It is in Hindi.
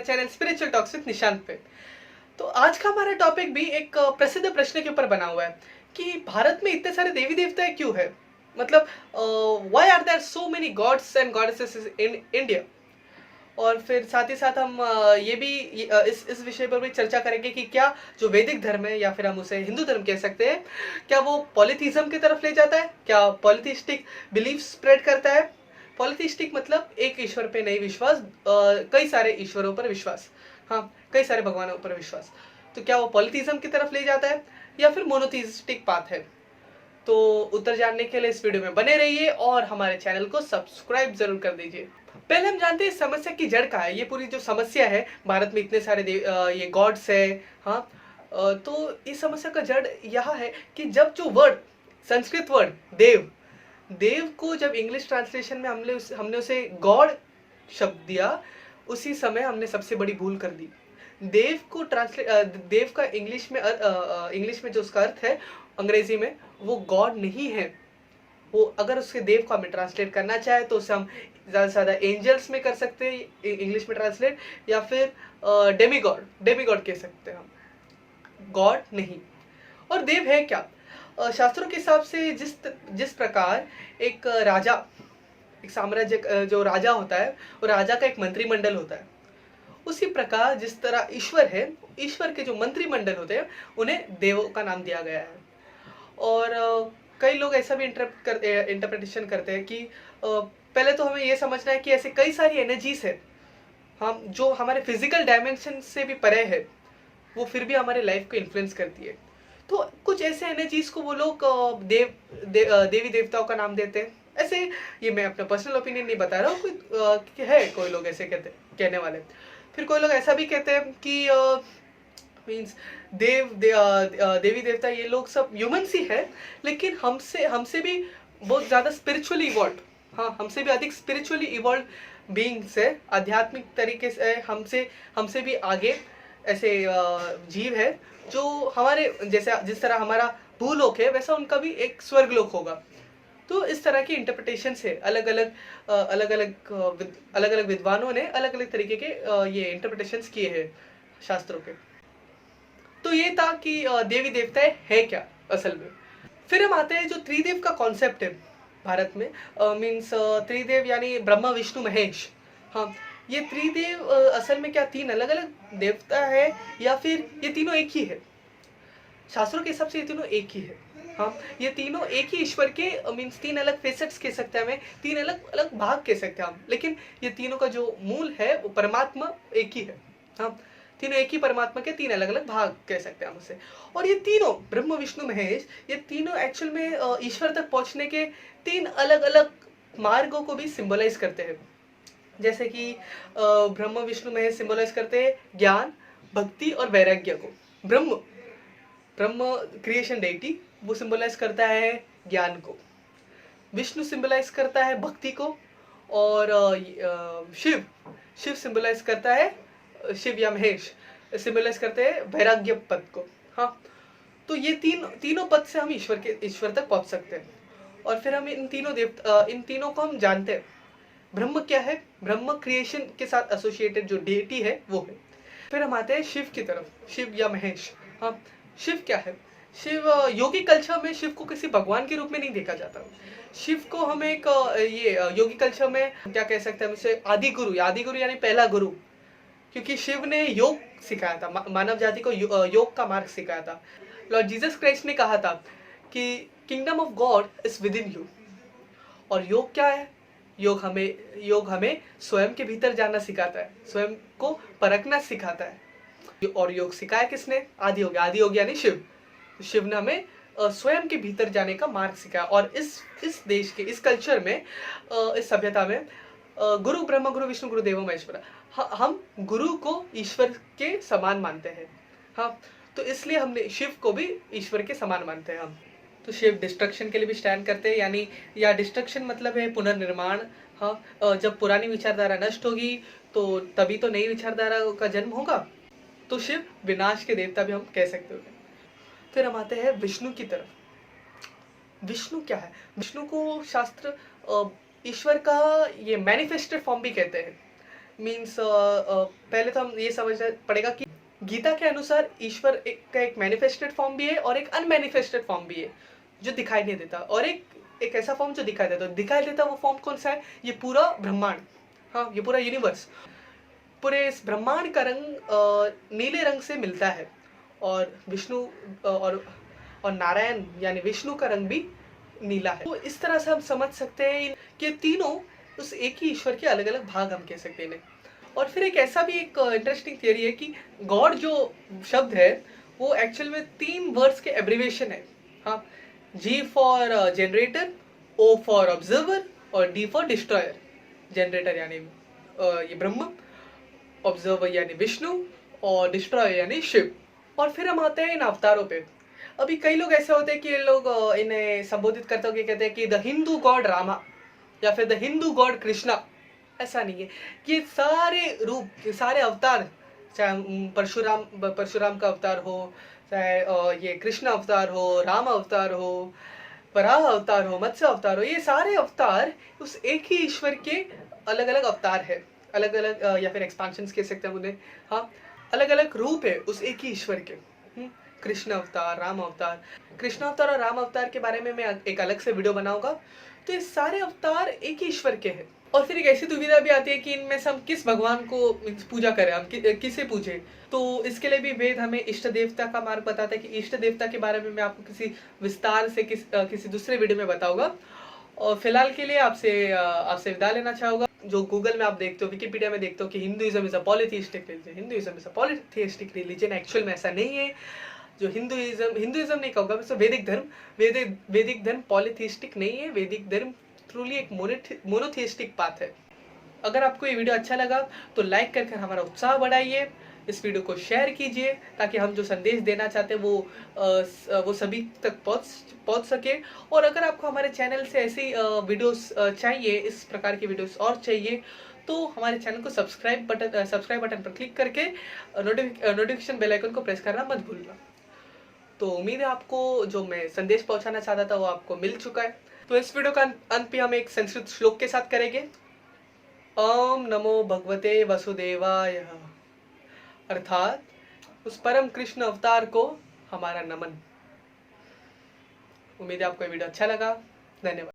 Channel spiritual talks with Nishant पे। तो आज का हमारा टॉपिक भी एक प्रसिद्ध प्रश्न के ऊपर बना हुआ है कि भारत में इतने सारे देवी देवता क्यों है। मतलब why are there so many gods and goddesses in India. और फिर साथ ही साथ हम ये भी इस विषय पर भी चर्चा करेंगे कि क्या जो वैदिक धर्म है या फिर हम उसे हिंदू धर्म कह सकते हैं, क्या वो पॉलीथीज्म की तरफ ले जाता है, क्या पॉलीथिस्टिक बिलीफ स्प्रेड करता है। पॉलीथिस्टिक मतलब एक ईश्वर पे नहीं विश्वास, कई सारे ईश्वरों पर विश्वास, हाँ कई सारे भगवानों पर विश्वास। तो क्या वो पॉलीथीज्म की तरफ ले जाता है या फिर मोनोथीस्टिक पाथ है। तो उत्तर जानने के लिए इस वीडियो में बने रहिए और हमारे चैनल को सब्सक्राइब जरूर कर दीजिए। पहले हम जानते हैं इस समस्या की जड़ का है। ये पूरी जो समस्या है, भारत में इतने सारे ये गॉड्स है, हाँ तो इस समस्या का जड़ यह है कि जब जो वर्ड, संस्कृत वर्ड देव, देव को जब इंग्लिश ट्रांसलेशन में हमने उसे गॉड शब्द दिया, उसी समय हमने सबसे बड़ी भूल कर दी। देव को देव का इंग्लिश में जो उसका अर्थ है अंग्रेजी में, वो गॉड नहीं है। वो अगर उसके देव को हमें ट्रांसलेट करना चाहे तो उसे हम ज़्यादा से ज़्यादा एंजल्स में कर सकते हैं इंग्लिश में ट्रांसलेट, या फिर डेमीगॉड कह सकते हैं हम, गॉड नहीं। और देव है क्या? शास्त्रों के हिसाब से जिस प्रकार एक राजा, एक साम्राज्य जो राजा होता है, वो राजा का एक मंत्रिमंडल होता है, उसी प्रकार जिस तरह ईश्वर है, ईश्वर के जो मंत्रिमंडल होते हैं उन्हें देवों का नाम दिया गया है। और कई लोग ऐसा भी इंटरप्रिटेशन करते हैं कि पहले तो हमें ये समझना है कि ऐसे कई सारी एनर्जीज है हम जो हमारे फिजिकल डायमेंशन से भी परे है, वो फिर भी हमारे लाइफ को इन्फ्लुएंस करती है। तो कुछ ऐसे एनर्जीज को वो लोग देवी देवताओं का नाम देते हैं। ऐसे ये मैं अपना पर्सनल ओपिनियन नहीं बता रहा हूँ, कोई लोग ऐसे कहने वाले। फिर कोई लोग ऐसा भी कहते हैं कि मीन्स देवी देवता ये लोग सब ह्यूमन ही है, लेकिन हमसे भी बहुत ज़्यादा स्पिरिचुअली इवॉल्व, हाँ हमसे भी अधिक स्पिरिचुअली इवॉल्व बीइंग्स है, आध्यात्मिक तरीके से हमसे भी आगे ऐसे जीव है जो हमारे जैसे, जिस तरह हमारा भूलोक है वैसा उनका भी एक स्वर्गलोक होगा। तो इस तरह की इंटरप्रिटेशन है, अलग अलग विद्वानों ने अलग अलग तरीके के ये इंटरप्रिटेशंस किए हैं शास्त्रों के। तो ये था कि देवी देवता है क्या असल में। फिर हम आते हैं जो त्रिदेव का कॉन्सेप्ट है भारत में, मीन्स त्रिदेव यानी ब्रह्मा विष्णु महेश। हाँ ये त्रिदेव असल में क्या तीन अलग अलग देवता है या फिर ये तीनों एक ही है? शास्त्रों के हिसाब से ये तीनों एक ही है। हाँ ये तीनों एक ही ईश्वर के मीन्स तीन अलग फेसेट्स कह सकते हैं, हमें तीन अलग अलग भाग कह सकते हैं हम, लेकिन ये तीनों का जो मूल है वो परमात्मा एक ही है। हाँ तीनों एक ही परमात्मा के तीन अलग अलग भाग कह सकते हैं हम उसे। और ये तीनों ब्रह्म विष्णु महेश, ये तीनों एक्चुअल में ईश्वर तक पहुंचने के तीन अलग अलग मार्गों को भी सिंबलाइज करते हैं। जैसे कि ब्रह्म विष्णु महेश सिंबलाइज करते हैं ज्ञान, भक्ति और वैराग्य को। ब्रह्म क्रिएशन डेटी, वो सिंबलाइज करता है ज्ञान को। विष्णु सिंबलाइज करता है भक्ति को, और शिव सिंबलाइज करता है, शिव या महेश सिंबलाइज करते हैं वैराग्य पद को। हाँ तो ये तीनों पद से हम ईश्वर तक पहुंच सकते हैं। और फिर हम इन तीनों को हम जानते हैं। ब्रह्म क्या है? ब्रह्म क्रिएशन के साथ एसोसिएटेड जो डेटी है वो है। फिर हम आते हैं शिव की तरफ, शिव या महेश। हाँ शिव क्या है? शिव योगी कल्चर में शिव को किसी भगवान के रूप में नहीं देखा जाता। शिव को हम एक योगी कल्चर में क्या कह सकते हैं, उसे आदि गुरु यानी पहला गुरु, क्योंकि शिव ने योग सिखाया था, मानव जाति को योग का मार्ग सिखाया था। लॉर्ड जीसस क्राइस्ट ने कहा था कि kingdom of God is with in you. और योग क्या है? योग हमें स्वयं के भीतर जाना सिखाता है, स्वयं को परखना सिखाता है। और योग सिखाया किसने? आदि योग यानी शिव ने हमें स्वयं के भीतर जाने का मार्ग सिखाया। और इस देश के, इस कल्चर में, इस सभ्यता में गुरु ब्रह्मा गुरु विष्णु गुरु देवो महेश्वरा, हम गुरु को ईश्वर के समान मानते हैं। हाँ तो इसलिए हमने शिव को भी ईश्वर के समान मानते हैं हम। तो शिव डिस्ट्रक्शन के लिए भी स्टैंड करते हैं, यानी या डिस्ट्रक्शन मतलब है पुनर्निर्माण। हाँ जब पुरानी विचारधारा नष्ट होगी तो तभी तो नई विचारधारा का जन्म होगा। तो शिव विनाश के देवता भी हम कह सकते हैं। फिर हम आते हैं विष्णु की तरफ। विष्णु क्या है? विष्णु को शास्त्र ईश्वर का ये मैनिफेस्टेड फॉर्म भी कहते हैं। मीन्स पहले तो हम ये समझना पड़ेगा कि गीता के अनुसार ईश्वर का एक मैनिफेस्टेड फॉर्म भी है और एक अनमैनिफेस्टेड फॉर्म भी है जो दिखाई नहीं देता, और एक ऐसा फॉर्म जो दिखाई देता वो फॉर्म कौन सा है? ये पूरा ब्रह्मांड, हाँ ये पूरा यूनिवर्स, पूरे इस ब्रह्मांड का रंग नीले रंग से मिलता है, और विष्णु और नारायण यानी विष्णु का रंग भी नीला है। तो इस तरह से हम समझ सकते हैं कि तीनों उस एक ही ईश्वर के अलग अलग भाग हम कह सकते हैं इन्हें। और फिर एक ऐसा भी एक इंटरेस्टिंग थियरी है कि गॉड जो शब्द है वो एक्चुअल में 3 वर्ड्स के एब्रिविएशन है। हाँ, G for generator, O for observer और डी फॉर डिस्ट्रॉयर। जनरेटर यानी ये ब्रह्म, ऑब्जर्वर यानी विष्णु और डिस्ट्रॉयर यानी शिव। और फिर हम आते हैं इन अवतारों पे। अभी कई लोग ऐसे होते हैं कि ये लोग इन्हें संबोधित करते हुए कहते हैं कि द हिंदू गॉड रामा या फिर द हिंदू गॉड कृष्णा। ऐसा नहीं है, ये सारे रूप, ये सारे अवतार, चाहे परशुराम का अवतार हो, चाहे ये कृष्ण अवतार हो, राम अवतार हो, वराह अवतार हो, मत्स्य अवतार हो, ये सारे अवतार उस एक ही ईश्वर के अलग अलग अवतार है, अलग अलग या फिर एक्सपांशंस कह सकते हैं उन्हें। हाँ, अलग अलग रूप है उस एक ही ईश्वर के। कृष्ण अवतार, राम अवतार। कृष्ण अवतार और राम अवतार के बारे में मैं एक अलग से वीडियो बनाऊंगा। तो ये सारे अवतार एक ही ईश्वर के हैं। और फिर एक ऐसी दुविधा भी आती है कि इनमें से हम किस भगवान को पूजा करें, हम किसे पूजे। तो इसके लिए भी वेद हमें इष्ट देवता का मार्ग बताता है कि इष्ट देवता के बारे में मैं आपको किसी विस्तार से किसी दूसरे वीडियो में बताऊंगा। और फिलहाल के लिए आपसे विदा लेना चाहूंगा। जो गूगल में आप देखते हो, विकिपीडिया में देखते हो कि Hinduism is a polytheistic religion, Hinduism is a polytheistic religion, actual में ऐसा नहीं है। जो हिंदुइज्म नहीं कहूँगा मैं, वैदिक धर्म, वैदिक धर्म पॉलीथीइस्टिक नहीं है। वैदिक धर्म ट्रूली एक मोनोथीइस्टिक पाथ है। अगर आपको ये वीडियो अच्छा लगा तो लाइक करके हमारा उत्साह बढ़ाइए, इस वीडियो को शेयर कीजिए ताकि हम जो संदेश देना चाहते हैं वो सभी तक पहुंच सके। और अगर आपको हमारे चैनल से ऐसी वीडियोस चाहिए, इस प्रकार की वीडियोस और चाहिए, तो हमारे चैनल को सब्सक्राइब बटन पर क्लिक करके नोटिफिकेशन बेल आइकन को प्रेस करना मत भूलना। तो उम्मीद है आपको जो मैं संदेश पहुंचाना चाहता था वो आपको मिल चुका है। तो इस वीडियो का अंत पे हम एक संस्कृत श्लोक के साथ करेंगे। ओम नमो भगवते वसुदेवाय, अर्थात उस परम कृष्ण अवतार को हमारा नमन। उम्मीद है आपको ये वीडियो अच्छा लगा। धन्यवाद।